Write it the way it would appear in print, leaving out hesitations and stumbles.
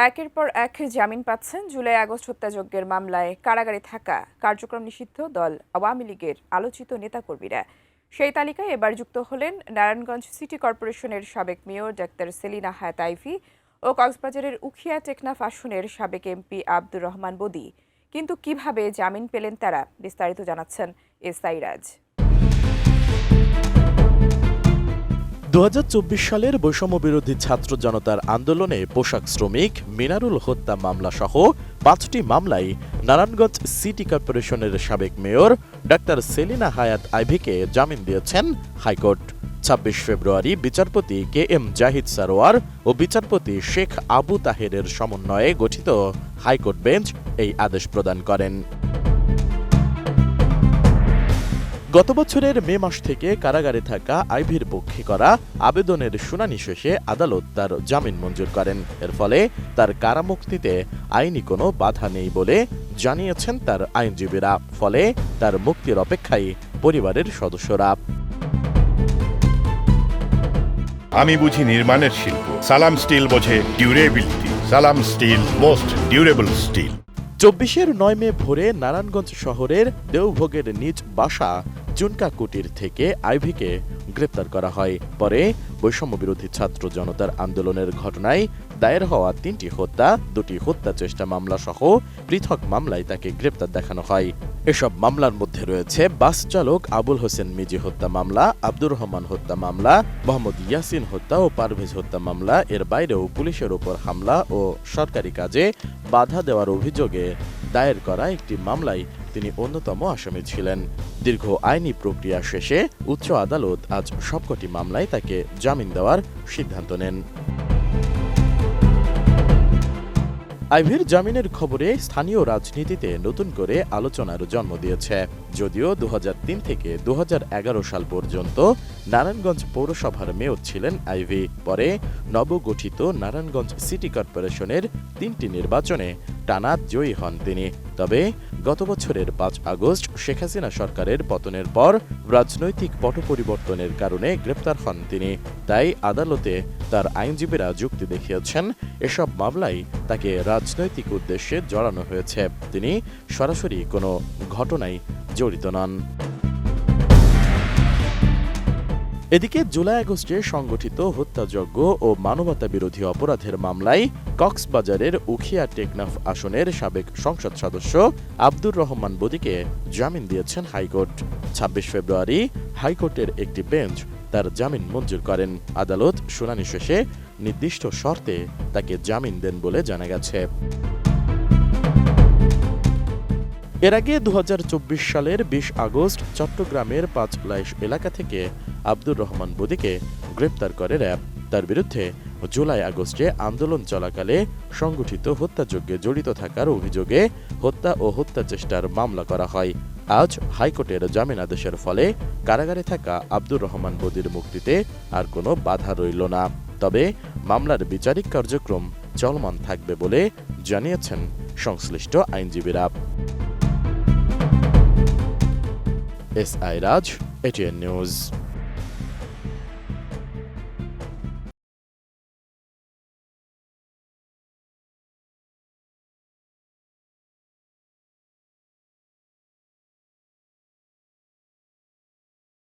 একের পর এক জামিন পাচ্ছেন জুলাই-আগস্ট হত্যাযজ্ঞের মামলায় কারাগারে থাকা কার্যক্রম নিষিদ্ধ দল আওয়ামী লীগের আলোচিত নেতাকর্মীরা। সেই তালিকায় এবার যুক্ত হলেন নারায়ণগঞ্জ সিটি কর্পোরেশনের সাবেক মেয়র ডাক্তার সেলিনা হায়াত আইভী ও কক্সবাজারের উখিয়া টেকনাফ আসনের সাবেক এমপি আব্দুর রহমান বদি। কিন্তু কিভাবে জামিন পেলেন তারা, বিস্তারিত জানাচ্ছেন এসআই রাজ। ২০২৪ সালের বৈষম্য বিরোধী ছাত্র জনতার আন্দোলনে পোশাক শ্রমিক মিনারুল হত্যা মামলা সহ ৫টি মামলায় নারায়ণগঞ্জ সিটি কর্পোরেশনের সাবেক মেয়র ডাক্তার সেলিনা হায়াত আইভীকে জামিন দিয়েছেন হাইকোর্ট। ২৬ ফেব্রুয়ারি বিচারপতি কে এম জাহিদ সারোয়ার ও বিচারপতি শেখ আবু তাহেরের সমন্বয়ে গঠিত হাইকোর্ট বেঞ্চ এই আদেশ প্রদান করেন। গত বছরের মে মাস থেকে কারাগারে থাকা আইভীর পক্ষে করা আবেদনের শুনানি শেষে আদালত তার জামিন মঞ্জুর করেন। এর ফলে তার কারামুক্তিতে আইনি কোনো বাধা নেই বলে জানিয়েছেন তার আইনজীবীরা। ফলে তার মুক্তির অপেক্ষায় পরিবারের সদস্যরা। আমি বুঝি নির্মাণের শিল্প, সালাম স্টিল বোঝে ডিউরেবিলিটি। সালাম স্টিল, মোস্ট ডিউরেবল স্টিল। ২৪-এর ৯ মে ভোরে নারায়ণগঞ্জ শহরের দেওভোগের নিজ বাসা চুনকা কুটির থেকে আইভীকে গ্রেপ্তার করা হয়। পরে বৈষম্য বিরোধী ছাত্র জনতার আন্দোলনের ঘটনায় দায়ের হওয়া ৩টি হত্যা, ২টি হত্যা চেষ্টা মামলা সহ পৃথক মামলায় তাকে গ্রেপ্তার দেখানো হয়। এসব মামলার মধ্যে রয়েছে বাস চালক আবুল হোসেন মিজি হত্যা মামলা, আব্দুর রহমান হত্যা মামলা, মোহাম্মদ ইয়াসিন হত্যা ও পারভেজ হত্যা মামলা। এর বাইরেও পুলিশের ওপর হামলা ও সরকারি কাজে বাধা দেওয়ার অভিযোগে দায়ের করা একটি মামলায় তিনি অন্যতম আসামি ছিলেন। দীর্ঘ আইনি প্রক্রিয়া শেষে উচ্চ আদালত আজ সবকটি মামলায় তাকে জামিন দেওয়ার সিদ্ধান্ত নেন। আইভীর জামিনের খবরে স্থানীয় রাজনীতিতে নতুন করে আলোচনার জন্ম দিয়েছে। যদিও ২০০৩ থেকে ২০১১ সাল পর্যন্ত নারায়ণগঞ্জ পৌরসভার মেয়র ছিলেন আইভী। পরে নবগঠিত নারায়ণগঞ্জ সিটি কর্পোরেশনের ৩টি নির্বাচনে টানা জয়ী হন তিনি। তবে গত বছরের ৫ আগস্ট শেখ হাসিনা সরকারের পতনের পর রাজনৈতিক পট পরিবর্তনের কারণে গ্রেপ্তার হন তিনি। তাই আদালতে তার আইনজীবীরা যুক্তি দেখিয়েছেন এসব মামলায় তাকে রাজনৈতিক উদ্দেশ্যে জড়ানো হয়েছে। তিনি সরাসরি কোনো ঘটনায় জড়িত নন। এদিকে জুলাই-আগস্টে সংগঠিত হত্যাযজ্ঞ ও মানবতা বিরোধী অপরাধের মামলায় কক্সবাজারের উখিয়া টেকনাফ আসনের সাবেক সংসদ সদস্য আব্দুর রহমান বদিকে জামিন দিয়েছেন হাইকোর্ট। ২৬ ফেব্রুয়ারি হাইকোর্টের একটি বেঞ্চ তার জামিন মঞ্জুর করেন। আদালত শুনানি শেষে নির্দিষ্ট শর্তে তাকে জামিন দেন বলে জানা গেছে। এর আগে ২০২৪ সালের ২০ আগস্ট চট্টগ্রামের পাঁচলাইশ এলাকা থেকে আব্দুর রহমান বদিকে গ্রেপ্তার করে র্যাব। তার বিরুদ্ধে জুলাই-আগস্টে আন্দোলন চলাকালে সংগঠিত হত্যাযজ্ঞে জড়িত থাকার অভিযোগে হত্যা ও হত্যা চেষ্টার মামলা করা হয়। আজ হাইকোর্টের জামিন আদেশের ফলে কারাগারে থাকা আব্দুর রহমান বদির মুক্তিতে আর কোনো বাধা রইল না। তবে মামলার বিচারিক কার্যক্রম চলমান থাকবে বলে জানিয়েছেন সংশ্লিষ্ট আইনজীবীরা। এসআই রাজ, এটিএন নিউজ।